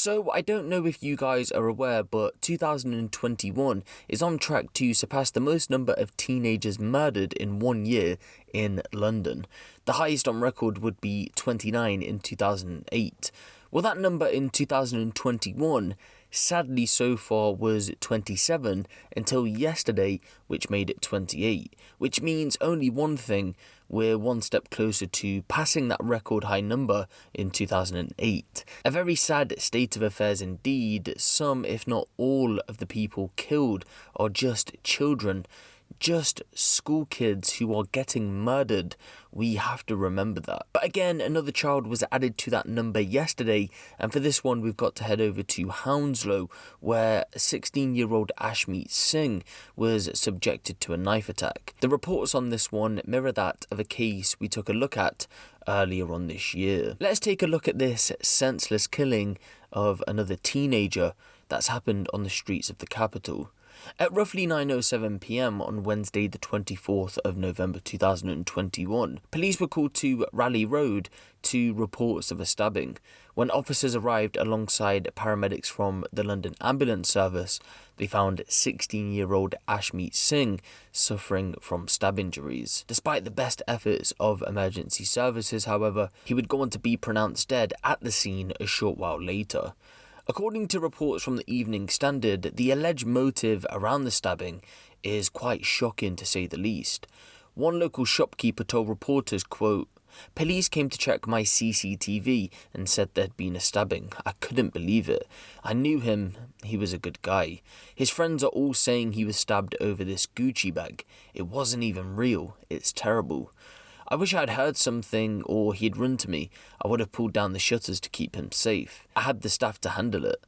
So I don't know if you guys are aware, but 2021 is on track to surpass the most number of teenagers murdered in 1 year in London. The highest on record would be 29 in 2008. Well, that number in 2021, sadly so far, was 27 until yesterday, which made it 28, which means only one thing: we're one step closer to passing that record high number in 2008. A very sad state of affairs indeed. Some, if not all, of the people killed are just children, just school kids who are getting murdered. We have to remember that. But again, another child was added to that number yesterday, and for this one we've got to head over to Hounslow, where 16-year-old Ashmeet Singh was subjected to a knife attack. The reports on this one mirror that of a case we took a look at earlier on this year. Let's take a look at this senseless killing of another teenager that's happened on the streets of the capital. At roughly 9:07 p.m. on Wednesday the 24th of November 2021, police were called to Raleigh Road to reports of a stabbing. When officers arrived alongside paramedics from the London Ambulance Service, they found 16-year-old Ashmeet Singh suffering from stab injuries. Despite the best efforts of emergency services, however, he would go on to be pronounced dead at the scene a short while later. According to reports from the Evening Standard, the alleged motive around the stabbing is quite shocking to say the least. One local shopkeeper told reporters, quote, "Police came to check my CCTV and said there'd been a stabbing. I couldn't believe it. I knew him. He was a good guy. His friends are all saying he was stabbed over this Gucci bag. It wasn't even real. It's terrible. I wish I'd heard something or he'd run to me. I would have pulled down the shutters to keep him safe. I had the staff to handle it."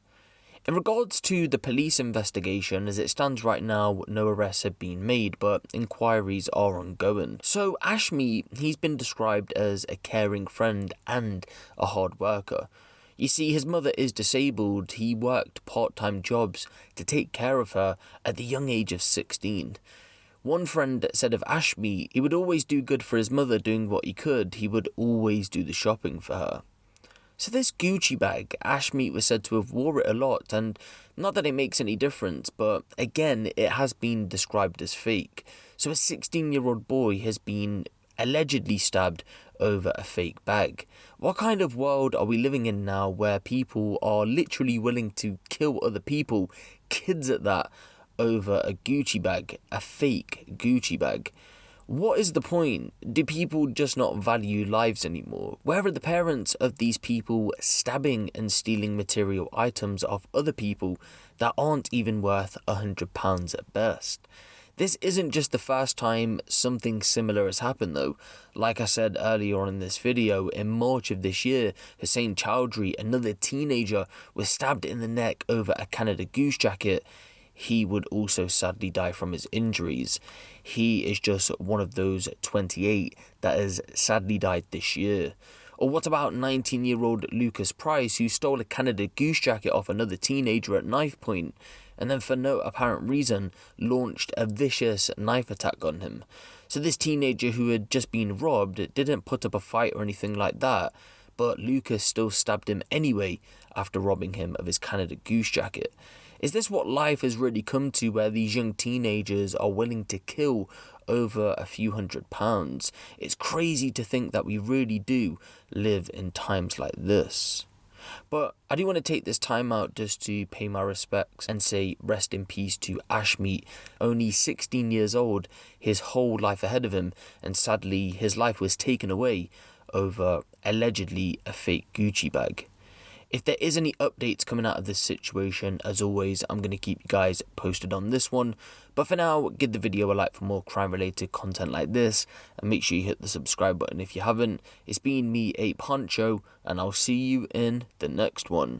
In regards to the police investigation, as it stands right now, no arrests have been made, but inquiries are ongoing. So Ashmeet, he's been described as a caring friend and a hard worker. You see, his mother is disabled. He worked part-time jobs to take care of her at the young age of 16. One friend said of Ashmeet, he would always do good for his mother doing what he could. He would always do the shopping for her. So this Gucci bag, Ashmeet was said to have wore it a lot, and not that it makes any difference, but again, it has been described as fake. So a 16-year-old boy has been allegedly stabbed over a fake bag. What kind of world are we living in now where people are literally willing to kill other people, kids at that, over a Gucci bag, a fake Gucci bag? What is the point? Do people just not value lives anymore? Where are the parents of these people stabbing and stealing material items off other people that aren't even worth £100 at best? This isn't just the first time something similar has happened though. Like I said earlier on in this video, in March of this year, Hussein Chowdhury, another teenager, was stabbed in the neck over a Canada Goose jacket. He would also sadly die from his injuries. He is just one of those 28 that has sadly died this year. Or what about 19-year-old Lucas Price, who stole a Canada Goose jacket off another teenager at knife point, and then for no apparent reason launched a vicious knife attack on him. So this teenager who had just been robbed didn't put up a fight or anything like that, but Lucas still stabbed him anyway after robbing him of his Canada Goose jacket. Is this what life has really come to, where these young teenagers are willing to kill over a few £100s? It's crazy to think that we really do live in times like this. But I do want to take this time out just to pay my respects and say rest in peace to Ashmeet, only 16 years old, his whole life ahead of him, and sadly his life was taken away over allegedly a fake Gucci bag. If there is any updates coming out of this situation, as always, I'm going to keep you guys posted on this one. But for now, give the video a like for more crime-related content like this, and make sure you hit the subscribe button if you haven't. It's been me, Huncho, and I'll see you in the next one.